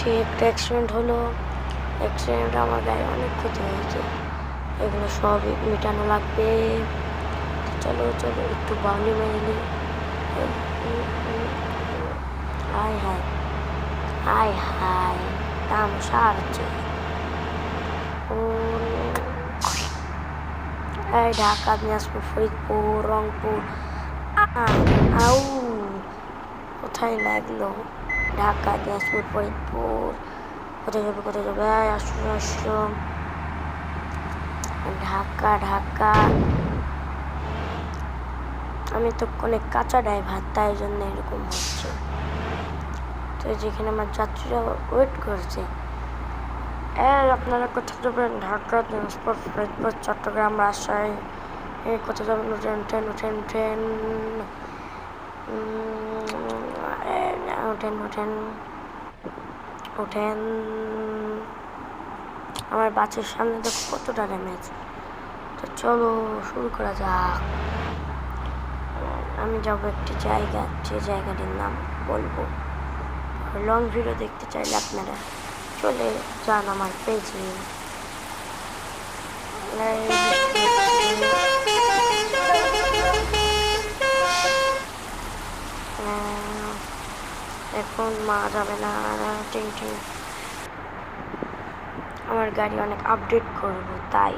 যাচ্ছি, একটা অ্যাক্সিডেন্ট হলো। অ্যাক্সিডেন্টে আমার গায়ে অনেক ক্ষতি হয়েছে, এগুলো সব মেটানো লাগবে। চলো চলো একটু বাউলি মেরে হায় হায় হায় হায় তামসা হচ্ছে। এই ঢাকা, দিনাজপুর, ফরিদপুর, রংপুর। আউ কোথায় লাগলো? ঢাকা, দিনাজপুর, ফরিদপুর। কোথায় যাবে কোথায় যাবে? আসুন আসুন। ঢাকা ঢাকা। আমি তো অনেক কাঁচা ড্রাইভার, তাই জন্য এরকম হচ্ছে। তো যেখানে আমার যাত্রীরা ওয়েট করছে, আপনারা কোথায় যাবেন? ঢাকা, দিনাজপুর, ফরিদপুর, চট্টগ্রাম, রাজশাহী। কোথায় যাবেন? উঠেন উঠেন উঠেন উঠেন উঠেন উঠেন উঠেন। আমার বাসের সামনে দেখো কতটা ড্যামেজ। তো চলো শুরু করা যাক। আমি যাবো একটি জায়গা, যে জায়গাটির নাম বলবো। লং ভিডিও দেখতে চাইলে আপনারা চলে যান আমার পেজে। এখন মা যাবে না, টিং টিং। আমার গাড়ি অনেক আপডেট করবো, তাই